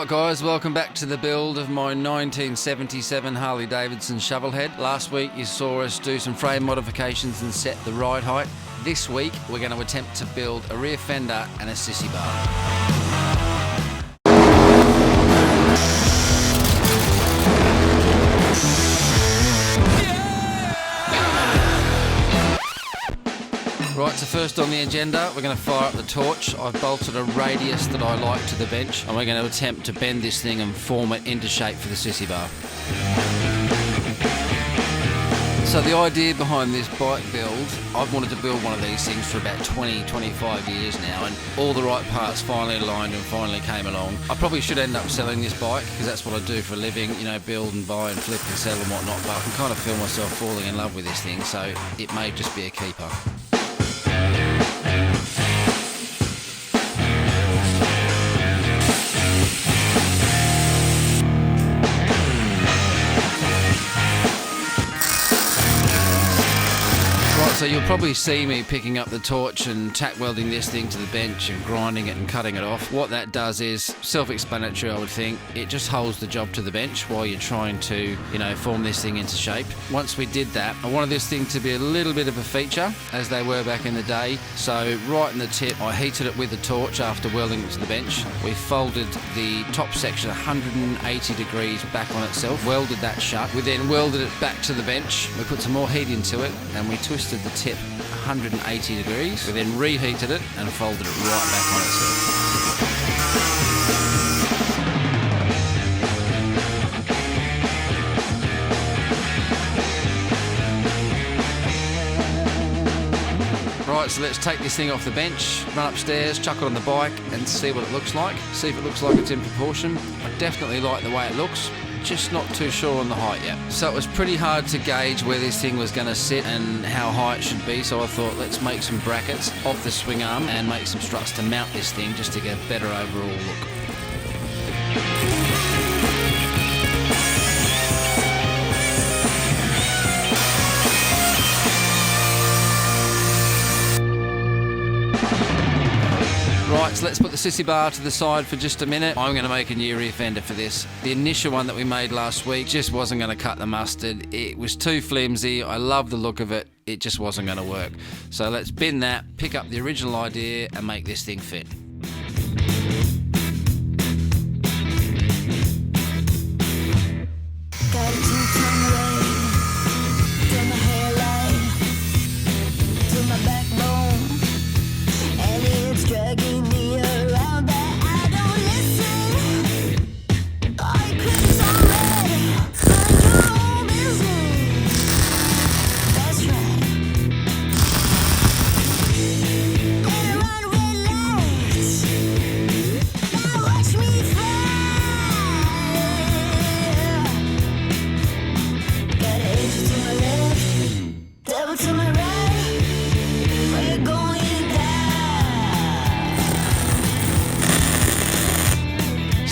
Hi guys, welcome back to the build of my 1977 Harley Davidson Shovelhead. Last week you saw us do some frame modifications and set the ride height. This week we're going to attempt to build a rear fender and a sissy bar. Right, so first on the agenda, we're going to fire up the torch. I've bolted a radius that I like to the bench, and we're going to attempt to bend this thing and form it into shape for the sissy bar. So the idea behind this bike build, I've wanted to build one of these things for about 20-25 years now, and all the right parts finally aligned and finally came along. I probably should end up selling this bike, because that's what I do for a living, you know, build and buy and flip and sell and whatnot, but I can kind of feel myself falling in love with this thing, so it may just be a keeper. So you'll probably see me picking up the torch and tack welding this thing to the bench and grinding it and cutting it off. What that does is self-explanatory, I would think. It just holds the job to the bench while you're trying to, you know, form this thing into shape. Once we did that, I wanted this thing to be a little bit of a feature, as they were back in the day. So right in the tip, I heated it with the torch after welding it to the bench. We folded the top section 180 degrees back on itself, welded that shut. We then welded it back to the bench. We put some more heat into it and we twisted the tip 180 degrees. We then reheated it and folded it right back on itself. Right, so let's take this thing off the bench, run upstairs, chuck it on the bike and see what it looks like. See if it looks like it's in proportion. I definitely like the way it looks. Just not too sure on the height yet. So it was pretty hard to gauge where this thing was going to sit and how high it should be, so I thought let's make some brackets off the swing arm and make some struts to mount this thing just to get a better overall look. Right, so let's put the sissy bar to the side for just a minute. I'm going to make a new rear fender for this. The initial one that we made last week just wasn't going to cut the mustard. It was too flimsy. I love the look of it. It just wasn't going to work. So let's bin that, pick up the original idea and make this thing fit.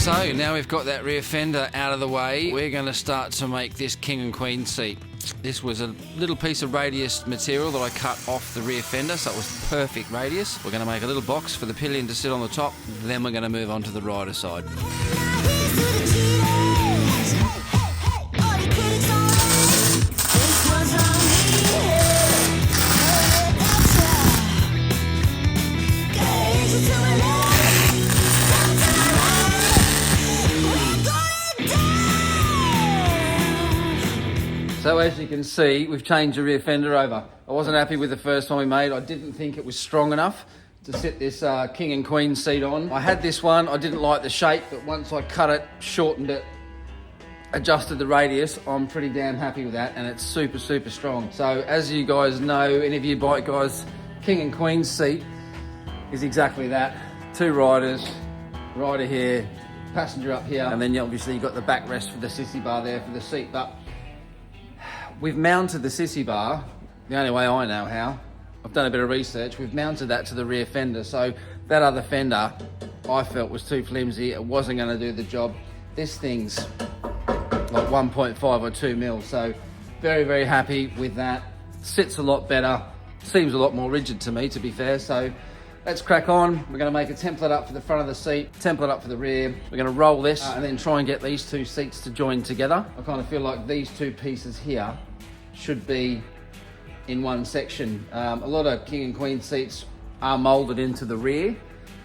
So now we've got that rear fender out of the way, we're going to start to make this king and queen seat. This was a little piece of radius material that I cut off the rear fender, so it was perfect radius. We're going to make a little box for the pillion to sit on the top, then we're going to move on to the rider side. So as you can see, we've changed the rear fender over. I wasn't happy with the first one we made. I didn't think it was strong enough to sit this king and queen seat on. I had this one, I didn't like the shape, but once I cut it, shortened it, adjusted the radius, I'm pretty damn happy with that, and it's super, super strong. So as you guys know, any of you bike guys, king and queen seat is exactly that. Two riders, rider here, passenger up here, and then obviously you've got the backrest for the sissy bar there for the seat. But we've mounted the sissy bar the only way I know how. I've done a bit of research. We've mounted that to the rear fender, so that other fender I felt was too flimsy. It wasn't going to do the job. This thing's like 1.5 or 2 mil, so very, very happy with that. Sits a lot better, seems a lot more rigid to me, to be fair, so let's crack on. We're gonna make a template up for the front of the seat, template up for the rear. We're gonna roll this and then try and get these two seats to join together. I kind of feel like these two pieces here should be in one section. A lot of king and queen seats are molded into the rear,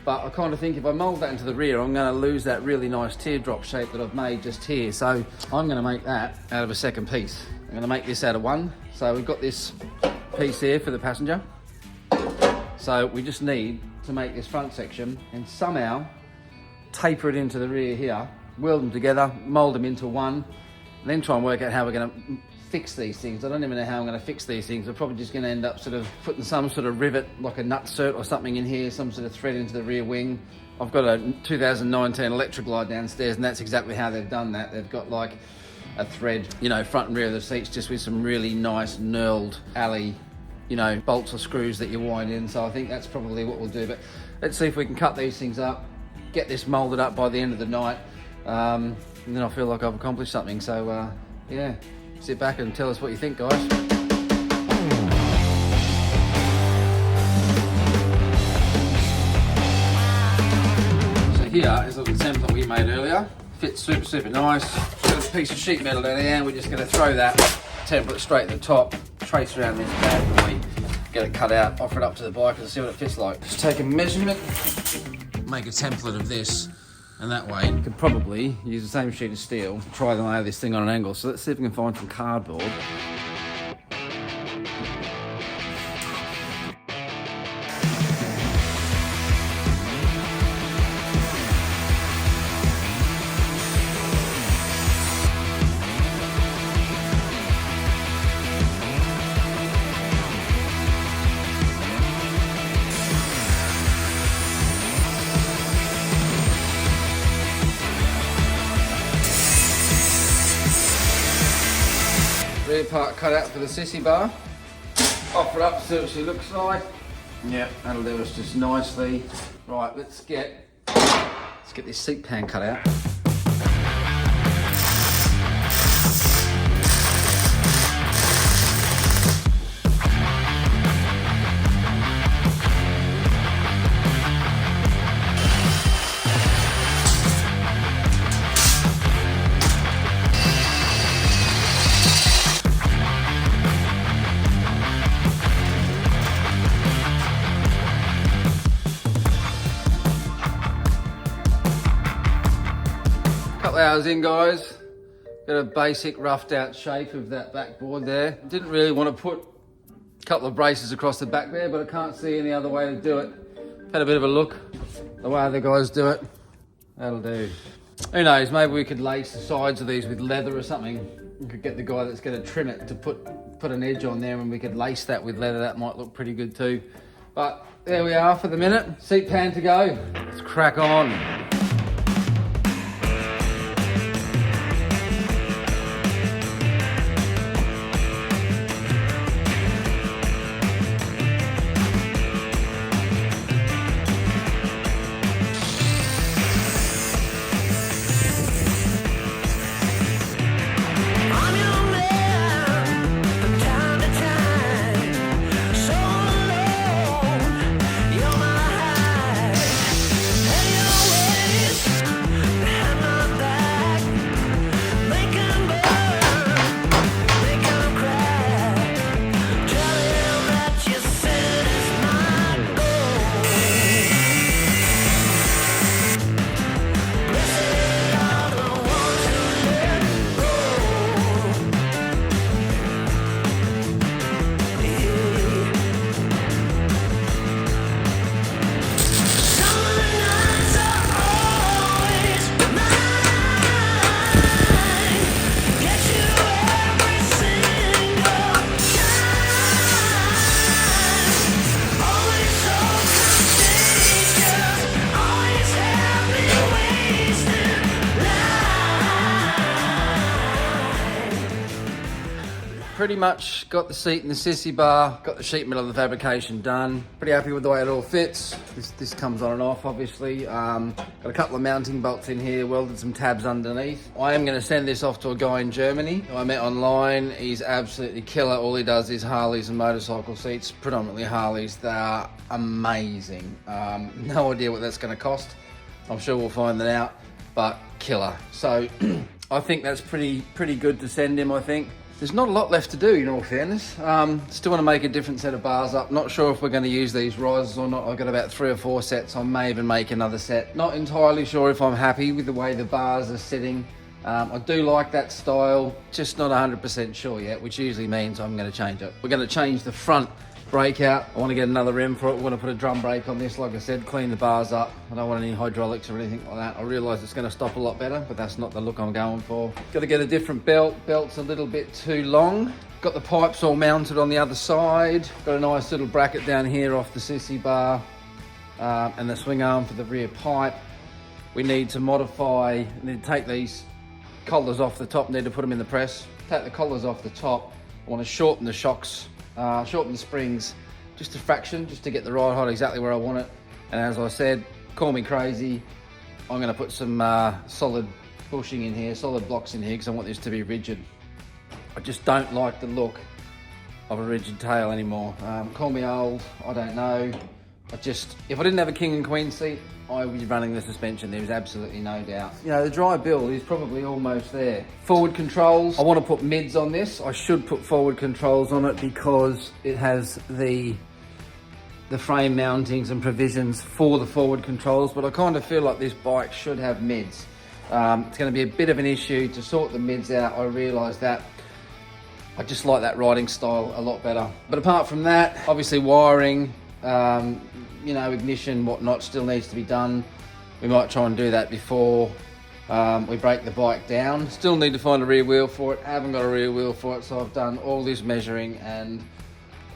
but I kind of think if I mold that into the rear, I'm gonna lose that really nice teardrop shape that I've made just here. So I'm gonna make that out of a second piece. I'm gonna make this out of one. So we've got this piece here for the passenger. So we just need to make this front section and somehow taper it into the rear here, weld them together, mold them into one, and then try and work out how we're gonna fix these things. I don't even know how I'm gonna fix these things. We're probably just gonna end up sort of putting some sort of rivet, like a nutsert or something in here, some sort of thread into the rear wing. I've got a 2019 electric glide downstairs, and that's exactly how they've done that. They've got like a thread, you know, front and rear of the seats, just with some really nice knurled alley, you know, bolts or screws that you wind in. So I think that's probably what we'll do. But let's see if we can cut these things up, get this molded up by the end of the night, and then I feel like I've accomplished something. So yeah, sit back and tell us what you think, guys. So here is the template we made earlier. Fits super nice. Got a piece of sheet metal down here, and we're just going to throw that template straight at the top, trace around this bad boy, get it cut out, offer it up to the bike and see what it fits like. Just take a measurement, make a template of this, and that way you could probably use the same sheet of steel, try and lay this thing on an angle. So let's see if we can find some cardboard. Rear part cut out for the sissy bar. Offer up, see what she looks like. Yeah, that'll do us just nicely. Right, let's get this seat pan cut out. Couple hours in, guys. Got a basic roughed out shape of that backboard there. Didn't really want to put a couple of braces across the back there, but I can't see any other way to do it. Had a bit of a look the way other guys do it. That'll do. Who knows, maybe we could lace the sides of these with leather or something. We could get the guy that's going to trim it to put an edge on there, and we could lace that with leather. That might look pretty good too. But there we are for the minute. Seat pan to go. Let's crack on. You're my high, and you're pretty much got the seat in the sissy bar, got the sheet metal of the fabrication done. Pretty happy with the way it all fits. This comes on and off, obviously. Got a couple of mounting bolts in here, welded some tabs underneath. I am going to send this off to a guy in Germany who I met online. He's absolutely killer. All he does is Harleys and motorcycle seats, predominantly Harleys. They are amazing. No idea what that's going to cost. I'm sure we'll find that out, but killer. So I think that's pretty good to send him, I think. There's not a lot left to do, in all fairness. Still want to make a different set of bars up. Not sure if we're going to use these risers or not. I've got about 3 or 4 sets. I may even make another set. Not entirely sure if I'm happy with the way the bars are sitting. I do like that style, just not 100% sure yet, which usually means I'm going to change it. We're going to change the front brake out. I want to get another rim for it. We're going to put a drum brake on this, like I said, clean the bars up. I don't want any hydraulics or anything like that. I realise it's going to stop a lot better, but that's not the look I'm going for. Got to get a different belt. Belt's a little bit too long. Got the pipes all mounted on the other side. Got a nice little bracket down here off the sissy bar, and the swing arm for the rear pipe. We need to modify, need to take these collars off the top, need to put them in the press. Take the collars off the top. I want to shorten the shocks, shorten the springs just a fraction, just to get the ride height exactly where I want it. And as I said, call me crazy, I'm going to put some solid bushing in here, solid blocks in here, because I want this to be rigid. I just don't like the look of a rigid tail anymore. Call me old, I don't know. If I didn't have a king and queen seat, I would be running the suspension. There's absolutely no doubt. You know, the dry build is probably almost there. Forward controls, I want to put mids on this. I should put forward controls on it because it has the frame mountings and provisions for the forward controls, but I kind of feel like this bike should have mids. It's going to be a bit of an issue to sort the mids out. I realise that. I just like that riding style a lot better. But apart from that, obviously wiring, you know, ignition, whatnot, still needs to be done. We might try and do that before we break the bike down. Still need to find a rear wheel for it. I haven't got a rear wheel for it, so I've done all this measuring and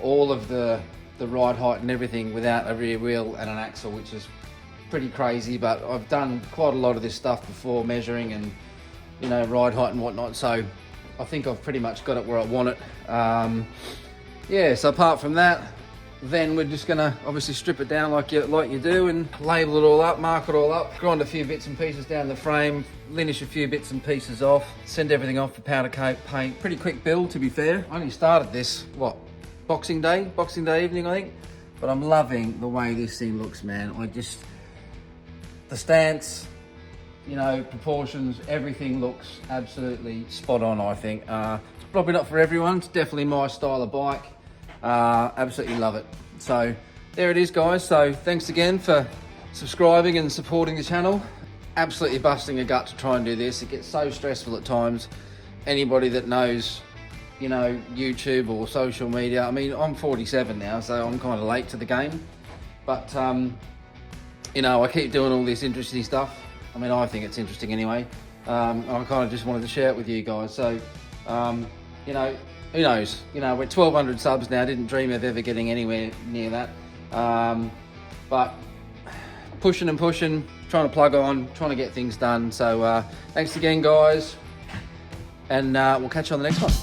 all of the ride height and everything without a rear wheel and an axle, which is pretty crazy, but I've done quite a lot of this stuff before, measuring and, you know, ride height and whatnot, so I think I've pretty much got it where I want it. Yeah, so apart from that, then we're just gonna obviously strip it down like you do and label it all up, mark it all up, grind a few bits and pieces down the frame, linish a few bits and pieces off, send everything off for powder coat paint. Pretty quick build, to be fair. I only started this, what, Boxing Day evening, I think. But I'm loving the way this thing looks, man. The stance, you know, proportions, everything looks absolutely spot on, I think. It's probably not for everyone. It's definitely my style of bike. Absolutely love it. So there it is, guys. So thanks again for subscribing and supporting the channel. Absolutely busting a gut to try and do this. It gets so stressful at times. Anybody that knows, you know, YouTube or social media, I mean, I'm 47 now, so I'm kind of late to the game, but you know, I keep doing all this interesting stuff. I mean, I think it's interesting anyway. I kind of just wanted to share it with you guys. So you know, who knows, you know, we're 1,200 subs now. Didn't dream of ever getting anywhere near that, but pushing and pushing, trying to plug on, trying to get things done. So thanks again, guys, and we'll catch you on the next one.